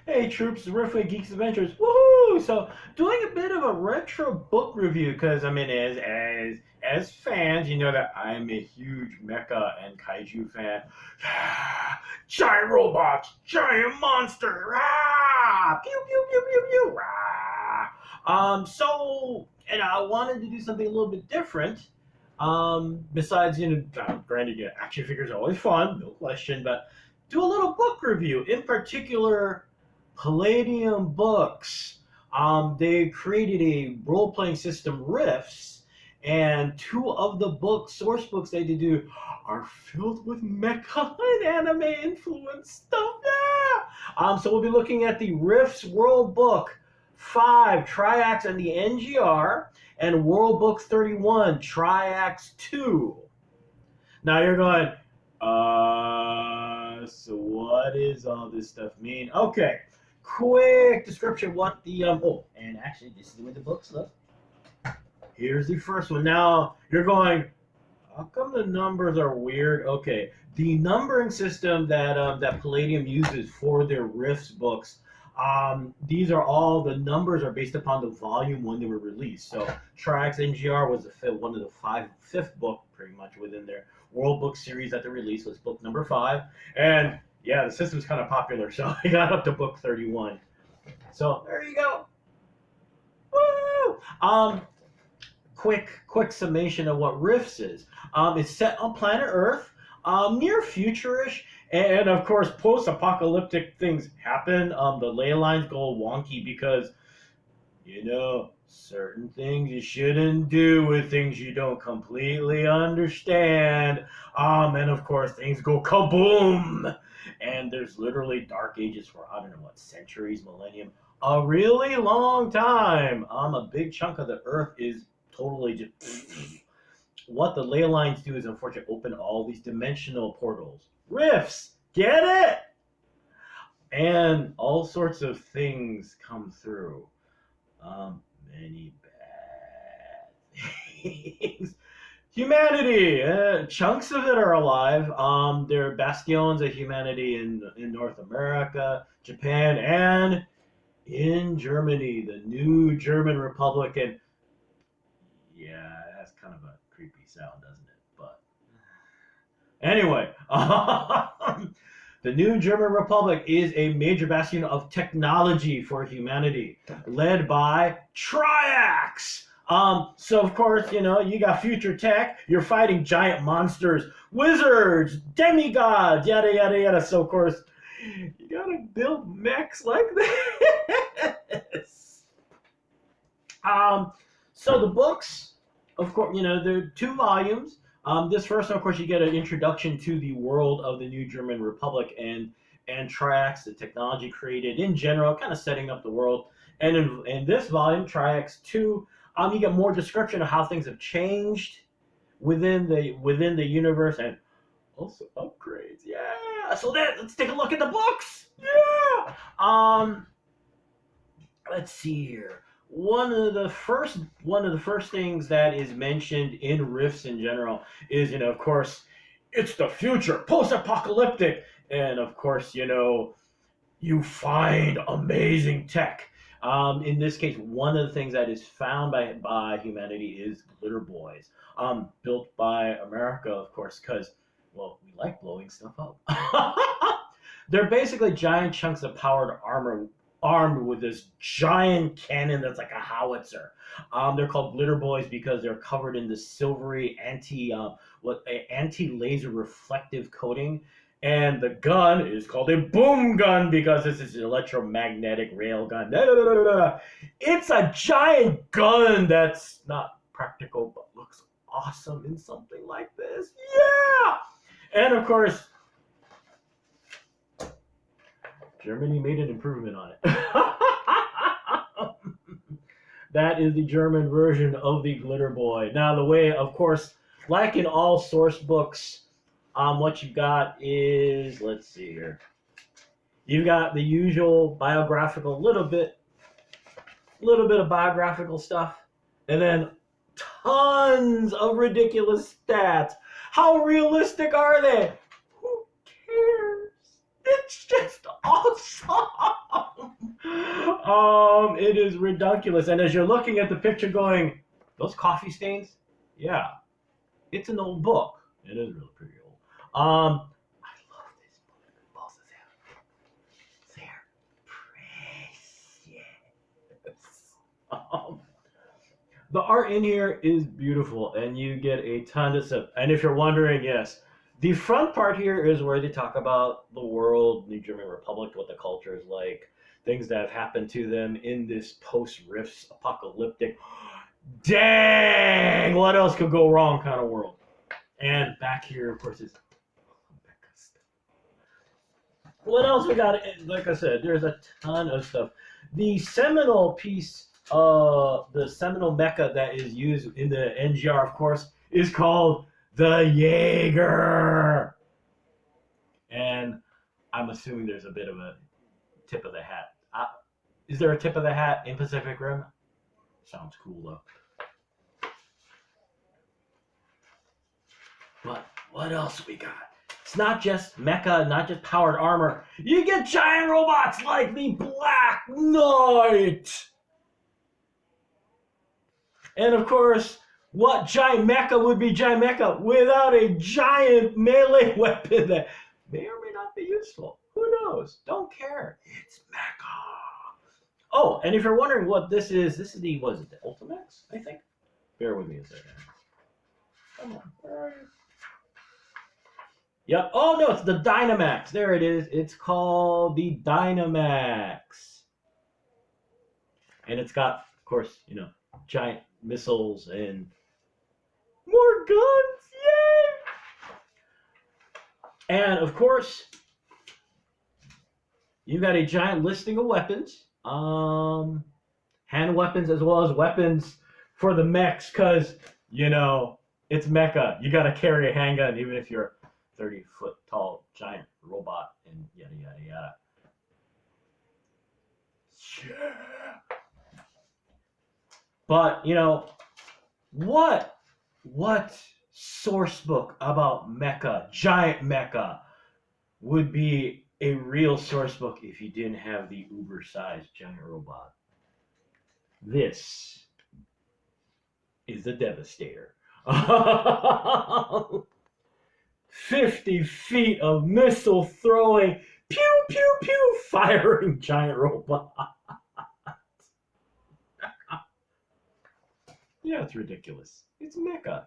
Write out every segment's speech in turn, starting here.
Hey troops, Riffway Geeks Adventures, woohoo! So doing a bit of a retro book review because I mean, as fans, you know that I'm a huge mecha and kaiju fan. Yeah, giant robots, giant monsters, rah! Pew pew pew pew pew, rah! And I wanted to do something a little bit different. Besides, granted, action figures are always fun, no question, but do a little book review. In particular, Palladium Books. They created a role playing system, Rifts, and two of the books, source books they did do, are filled with mecha and anime influenced stuff. Yeah! So we'll be looking at the Rifts World Book 5, Triax and the NGR, and World Book 31, Triax 2. Now you're going, so what does all this stuff mean? Okay, quick description of what the, and actually this is the way the books look. Here's the first one. Now, you're going, how come the numbers are weird? Okay, the numbering system that Palladium uses for their Rifts books, these are all, the numbers are based upon the volume when they were released. So Triax NGR was one of the fifth book pretty much within their World Book series that they released, was book number 5. And yeah, the system's kind of popular, so I got up to book 31. So there you go. Woo! Quick summation of what Rifts is. It's set on planet Earth, near futurish, and of course post-apocalyptic things happen. The ley lines go wonky because, certain things you shouldn't do with things you don't completely understand. And of course things go kaboom. And there's literally dark ages for, I don't know what, centuries, millennium, a really long time. A big chunk of the earth is totally just what the ley lines do is unfortunately open all these dimensional portals. Rifts, get it? And all sorts of things come through. Many bad things. Humanity, chunks of it are alive. There are bastions of humanity in North America, Japan, and in Germany, the new German Republic. And yeah, that's kind of a creepy sound, doesn't it? But anyway, the new German Republic is a major bastion of technology for humanity, led by Triax. So of course, you got future tech, you're fighting giant monsters, wizards, demigods, yada, yada, yada. So of course, you gotta build mechs like this. So the books, of course, there are 2 volumes. This first one, of course, you get an introduction to the world of the new German Republic and Triax, the technology created in general, kind of setting up the world. And in this volume, Triax 2, you get more description of how things have changed within the universe and also upgrades. Yeah. So let's take a look at the books. Yeah. Let's see here. One of the first things that is mentioned in Rifts in general is, of course, it's the future, post-apocalyptic, and of course, you find amazing tech. In this case, one of the things that is found by humanity is glitter boys, built by America, of course, because, well, we like blowing stuff up. They're basically giant chunks of powered armor armed with this giant cannon that's like a howitzer. They're called glitter boys because they're covered in this silvery anti-laser reflective coating. And the gun is called a boom gun because this is an electromagnetic rail gun. It's a giant gun that's not practical but looks awesome in something like this. Yeah! And of course, Germany made an improvement on it. That is the German version of the glitter boy. Now, the way, of course, like in all source books, what you've got is, let's see here. You've got the usual biographical, little bit of biographical stuff, and then tons of ridiculous stats. How realistic are they? Who cares? It's just awesome. It is ridiculous. And as you're looking at the picture going, those coffee stains? Yeah, it's an old book. It is really pretty old. I love this book. Both of them. They're precious. The art in here is beautiful, and you get a ton of stuff. And if you're wondering, yes, the front part here is where they talk about the world, the German Republic, what the culture is like, things that have happened to them in this post-Rifts apocalyptic, dang, what else could go wrong kind of world. And back here, of course, is what else we got? Like I said, there's a ton of stuff. The seminal piece, the seminal mecha that is used in the NGR, of course, is called the Jaeger. And I'm assuming there's a bit of a tip of the hat. Is there a tip of the hat in Pacific Rim? Sounds cool, though. But what else we got? It's not just mecha, not just powered armor. You get giant robots like the Black Knight. And of course, what giant mecha would be giant mecha without a giant melee weapon that may or may not be useful? Who knows? Don't care. It's mecha. Oh, and if you're wondering what this is the, what is it, the Ultimax, I think? Bear with me a second. Come on. Where are you? Yep. Oh, no, it's the Dynamax. There it is. It's called the Dynamax. And it's got, of course, you know, giant missiles and more guns. Yay! And, of course, you've got a giant listing of weapons. Hand weapons as well as weapons for the mechs because, you know, it's mecha. You got to carry a handgun even if you're 30-foot tall giant robot and yada yada yada. Yeah. But you know what source book about mecha, giant mecha, would be a real source book if you didn't have the uber-sized giant robot? This is the Devastator. 50 feet of missile throwing, pew, pew, pew, firing giant robot. Yeah, it's ridiculous. It's mecha.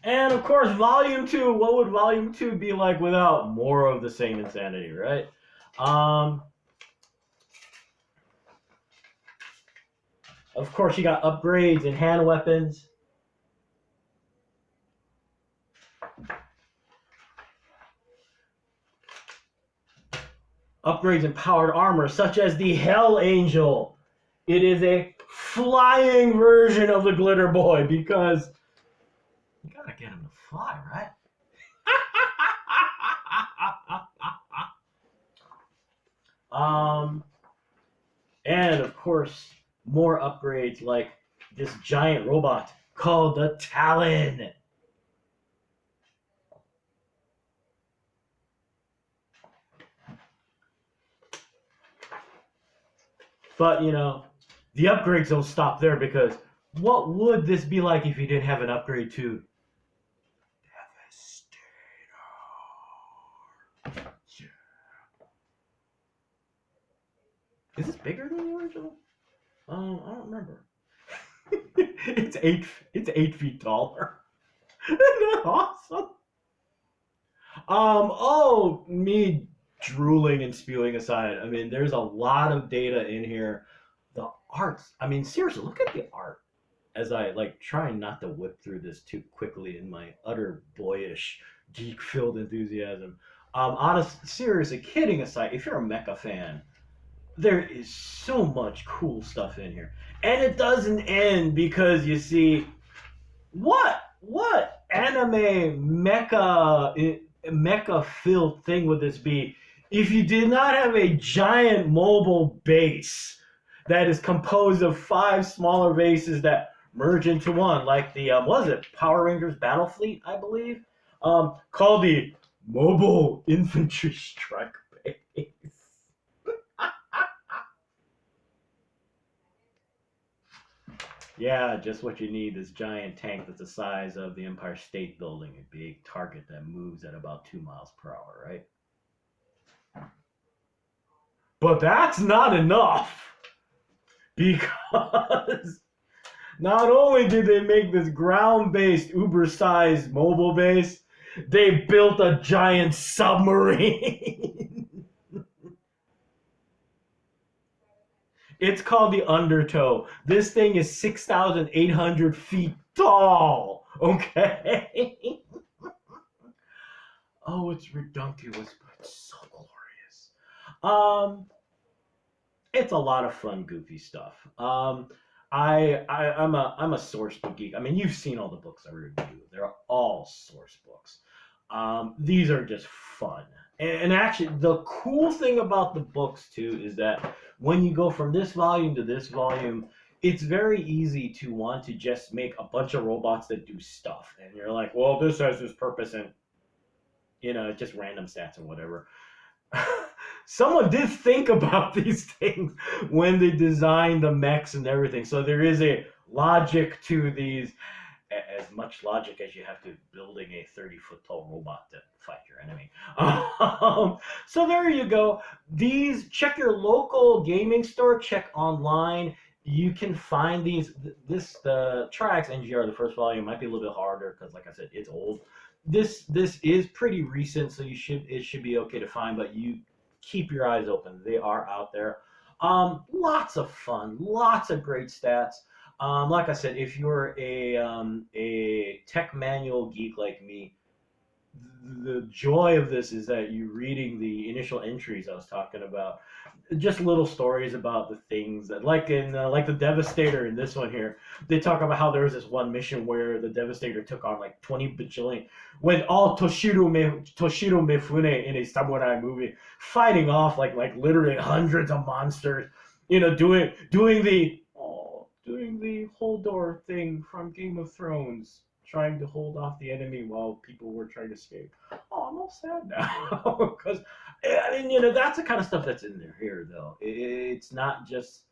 And of course, Volume 2, what would Volume 2 be like without more of the same insanity, right? Of course, you got upgrades in hand weapons. Upgrades in powered armor, such as the Hell Angel. It is a flying version of the Glitter Boy because you gotta get him to fly, right? And of course, more upgrades like this giant robot called the Talon. But, you know, the upgrades don't stop there because what would this be like if you didn't have an upgrade to Devastator? Yeah. Is this bigger than the original? I don't remember. It's 8 feet taller. Isn't that awesome? Oh, me drooling and spewing aside. I mean, there's a lot of data in here. The arts. I mean, seriously, look at the art. As I trying not to whip through this too quickly in my utter boyish, geek-filled enthusiasm. Honest, seriously, kidding aside, if you're a mecha fan, there is so much cool stuff in here. And it doesn't end because you see, what anime mecha-filled thing would this be if you did not have a giant mobile base that is composed of 5 smaller bases that merge into one, like the, was it Power Rangers Battle Fleet, I believe? Called the Mobile infantry strike base. Yeah, just what you need. This giant tank that's the size of the Empire State Building, a big target that moves at about 2 miles per hour, right? But that's not enough because not only did they make this ground-based, uber-sized mobile base, they built a giant submarine. It's called the Undertow. This thing is 6,800 feet tall. Okay. Oh, it's redunculous, but it's so glorious. Um, it's a lot of fun, goofy stuff. I'm a source book geek. I mean, you've seen all the books I review. They're all source books. These are just fun. And actually, the cool thing about the books too is that when you go from this volume to this volume, it's very easy to want to just make a bunch of robots that do stuff, and you're like, well, this has this purpose, and just random stats or whatever. Someone did think about these things when they designed the mechs and everything. So there is a logic to these, as much logic as you have to building a 30-foot tall robot to fight your enemy. So there you go. These, check your local gaming store, check online. You can find these. The Triax NGR, the first volume, might be a little bit harder because, like I said, it's old. This is pretty recent, so it should be okay to find. But you keep your eyes open; they are out there. Lots of fun, lots of great stats. Like I said, if you're a tech manual geek like me, the joy of this is that you're reading the initial entries I was talking about, just little stories about the things that, like in like the Devastator in this one here, they talk about how there was this one mission where the Devastator took on like 20 bajillion, when all Toshiro Mifune in a samurai movie, fighting off like literally hundreds of monsters, doing the hold door thing from Game of Thrones, trying to hold off the enemy while people were trying to escape. Oh, I'm all sad now because I mean, that's the kind of stuff that's in there here, though. It's not just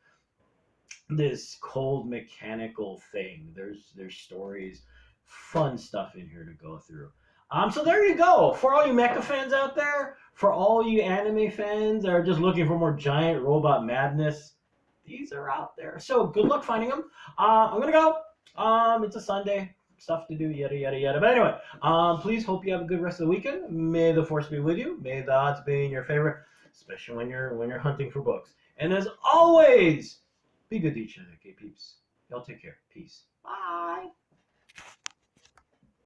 this cold mechanical thing. There's stories, fun stuff in here to go through. So there you go. For all you mecha fans out there, for all you anime fans that are just looking for more giant robot madness, these are out there. So good luck finding them. I'm gonna go. It's a Sunday, stuff to do, yada yada yada. But anyway, please hope you have a good rest of the weekend. May the force be with you. May the odds be in your favor, especially when you're hunting for books. And as always, be good to each other, okay, peeps. Y'all take care. Peace. Bye.